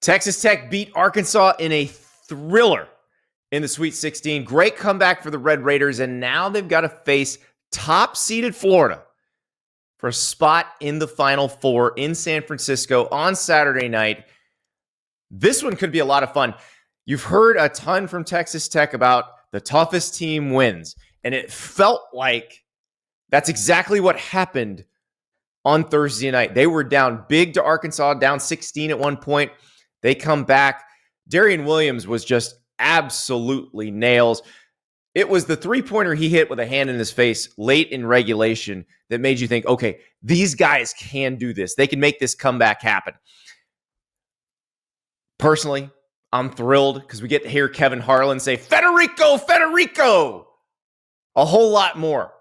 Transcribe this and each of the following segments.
Texas Tech beat Arkansas in a thriller in the Sweet 16. Great comeback for the Red Raiders, and now they've got to face top-seeded Florida for a spot in the Final Four in San Francisco on Saturday night. This one could be a lot of fun. You've heard a ton from Texas Tech about the toughest team wins, and it felt like that's exactly what happened on Thursday night. They were down big to Arkansas, down 16 at one point. They come back. Darian Williams was just absolutely nails. It was the three-pointer he hit with a hand in his face late in regulation that made you think, okay, these guys can do this. They can make this comeback happen. Personally, I'm thrilled because we get to hear Kevin Harlan say, Federico, Federico, a whole lot more.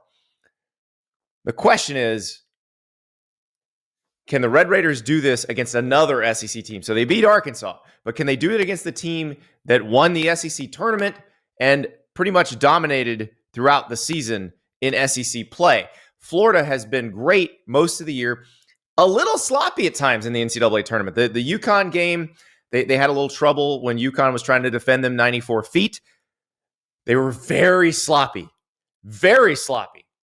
The question is, can the Red Raiders do this against another SEC team? So they beat Arkansas, but can they do it against the team that won the SEC tournament and pretty much dominated throughout the season in SEC play? Florida has been great most of the year, a little sloppy at times in the NCAA tournament. The UConn game, they had a little trouble when UConn was trying to defend them 94 feet. They were very sloppy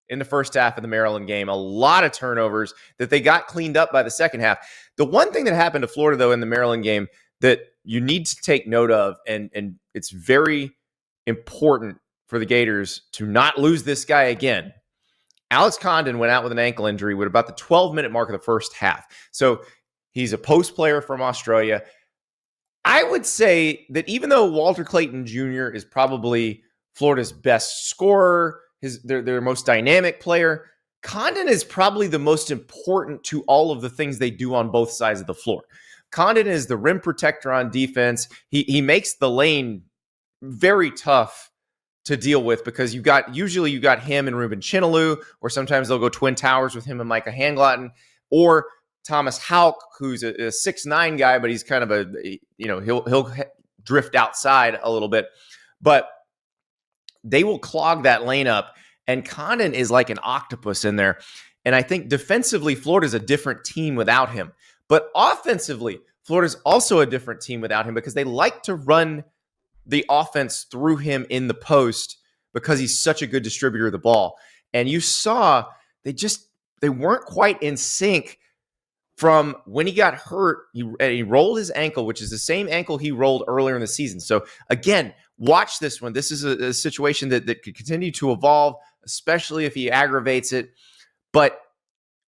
in the first half of the Maryland game. A lot of turnovers that they got cleaned up by the second half. The one thing that happened to Florida, though, in the Maryland game that you need to take note of, and it's very important for the Gators to not lose this guy again. Alex Condon went out with an ankle injury with about the 12-minute mark of the first half. So he's a post player from Australia. I would say that even though Walter Clayton Jr. is probably Florida's best scorer, their most dynamic player, Condon is probably the most important to all of the things they do on both sides of the floor. Condon is the rim protector on defense. He makes the lane very tough to deal with because usually you got him and Ruben Chinaloo, or sometimes they'll go twin towers with him and Micah Hanglotten, or Thomas Houck, who's a 6'9" guy, but he's kind of he'll drift outside a little bit. But they will clog that lane up, and Condon is like an octopus in there. And I think defensively, Florida's a different team without him. But offensively, Florida's also a different team without him because they like to run the offense through him in the post because he's such a good distributor of the ball. And you saw they weren't quite in sync from when he got hurt. He rolled his ankle, which is the same ankle he rolled earlier in the season. So again, watch this one. This is a situation that could continue to evolve, especially if he aggravates it. But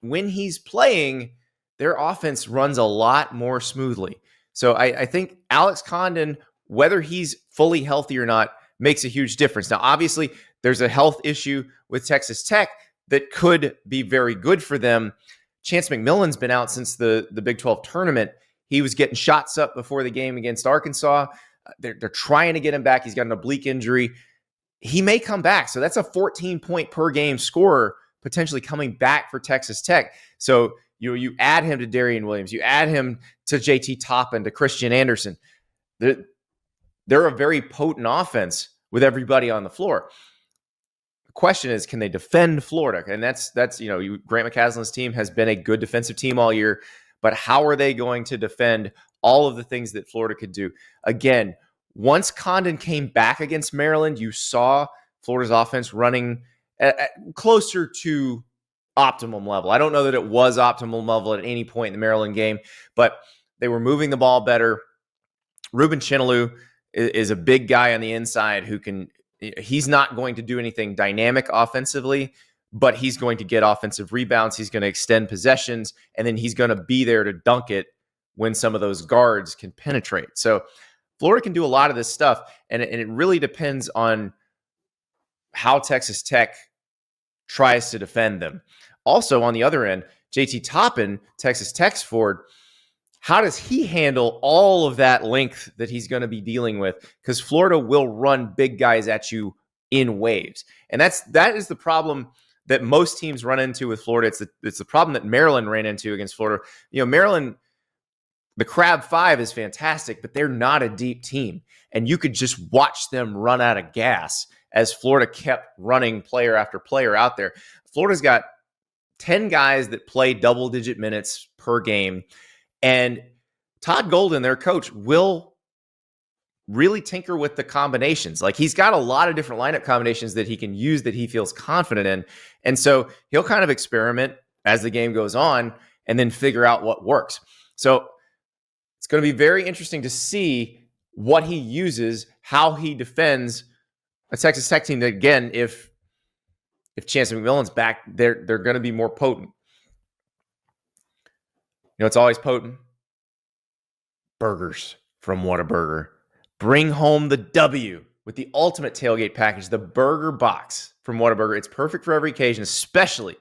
when he's playing, their offense runs a lot more smoothly. So I think Alex Condon, whether he's fully healthy or not, makes a huge difference. Now, obviously, there's a health issue with Texas Tech that could be very good for them. Chance McMillan's been out since the Big 12 tournament. He was getting shots up before the game against Arkansas. They're trying to get him back. He's got an oblique injury. He may come back. So that's a 14-point per game scorer potentially coming back for Texas Tech. So you add him to Darian Williams. You add him to JT Toppin, to Christian Anderson. They're a very potent offense with everybody on the floor. The question is, can they defend Florida? And that's Grant McCasland's team has been a good defensive team all year, but how are they going to defend all of the things that Florida could do? Again, once Condon came back against Maryland, you saw Florida's offense running at closer to optimum level. I don't know that it was optimum level at any point in the Maryland game, but they were moving the ball better. Ruben Chinaloo is a big guy on the inside he's not going to do anything dynamic offensively, but he's going to get offensive rebounds. He's going to extend possessions, and then he's going to be there to dunk it when some of those guards can penetrate. So Florida can do a lot of this stuff, and it really depends on how Texas Tech tries to defend them. Also, on the other end, JT Toppin, Texas Tech's forward, how does he handle all of that length that he's going to be dealing with? Because Florida will run big guys at you in waves. And that is the problem that most teams run into with Florida. It's the problem that Maryland ran into against Florida. Maryland, the Crab Five is fantastic, but they're not a deep team. And you could just watch them run out of gas as Florida kept running player after player out there. Florida's got 10 guys that play double-digit minutes per game. And Todd Golden, their coach, will really tinker with the combinations. Like, he's got a lot of different lineup combinations that he can use that he feels confident in. And so he'll kind of experiment as the game goes on and then figure out what works. So it's going to be very interesting to see what he uses, how he defends a Texas Tech team that, again, if Chance McMillan's back, they're going to be more potent. It's always potent. Burgers from Whataburger. Bring home the W with the ultimate tailgate package, the burger box from Whataburger. It's perfect for every occasion, especially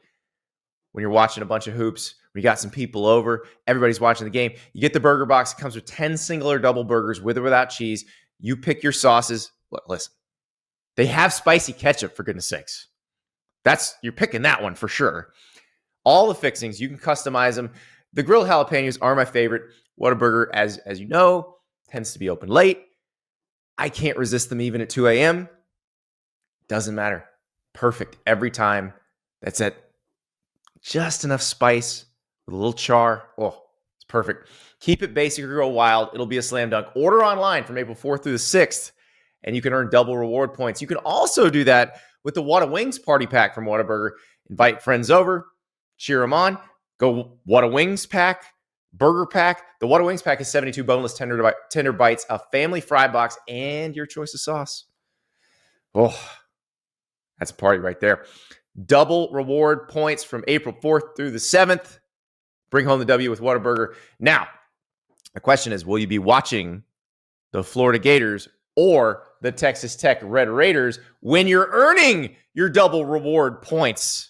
when you're watching a bunch of hoops. We got some people over. Everybody's watching the game. You get the burger box. It comes with 10 single or double burgers with or without cheese. You pick your sauces. Listen, they have spicy ketchup, for goodness sakes. You're picking that one for sure. All the fixings, you can customize them. The grilled jalapeños are my favorite. Whataburger, as you know, tends to be open late. I can't resist them even at 2 a.m. Doesn't matter. Perfect every time. That's at just enough spice with a little char. Oh, it's perfect. Keep it basic or go wild. It'll be a slam dunk. Order online from April 4th through the 6th, and you can earn double reward points. You can also do that with the Whata Wings party pack from Whataburger. Invite friends over, cheer them on. Go Whata Wings pack, burger pack. The Whata Wings pack is 72 boneless tender bites, a family fry box, and your choice of sauce. Oh, that's a party right there. Double reward points from April 4th through the 7th. Bring home the W with Whataburger. Now, the question is, will you be watching the Florida Gators or the Texas Tech Red Raiders when you're earning your double reward points?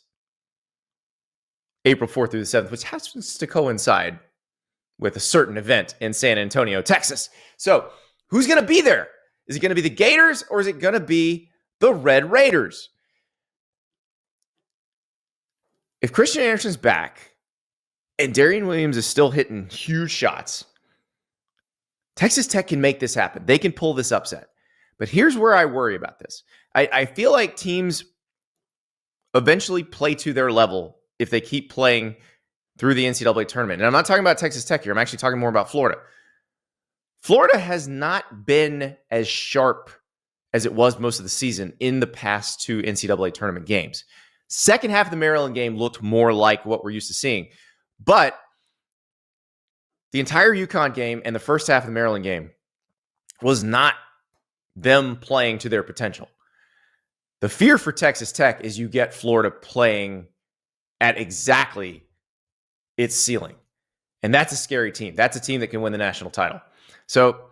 April 4th through the 7th, which happens to coincide with a certain event in San Antonio, Texas. So who's going to be there? Is it going to be the Gators or is it going to be the Red Raiders? If Christian Anderson's back and Darian Williams is still hitting huge shots, Texas Tech can make this happen. They can pull this upset. But here's where I worry about this. I feel like teams eventually play to their level if they keep playing through the NCAA tournament. And I'm not talking about Texas Tech here. I'm actually talking more about Florida. Florida has not been as sharp as it was most of the season in the past two NCAA tournament games. Second half of the Maryland game looked more like what we're used to seeing. But the entire UConn game and the first half of the Maryland game was not them playing to their potential. The fear for Texas Tech is you get Florida playing at exactly its ceiling. And that's a scary team. That's a team that can win the national title. So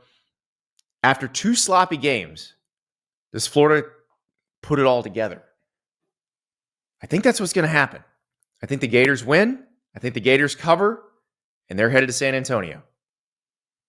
after two sloppy games, does Florida put it all together? I think that's what's going to happen. I think the Gators win. I think the Gators cover, and they're headed to San Antonio.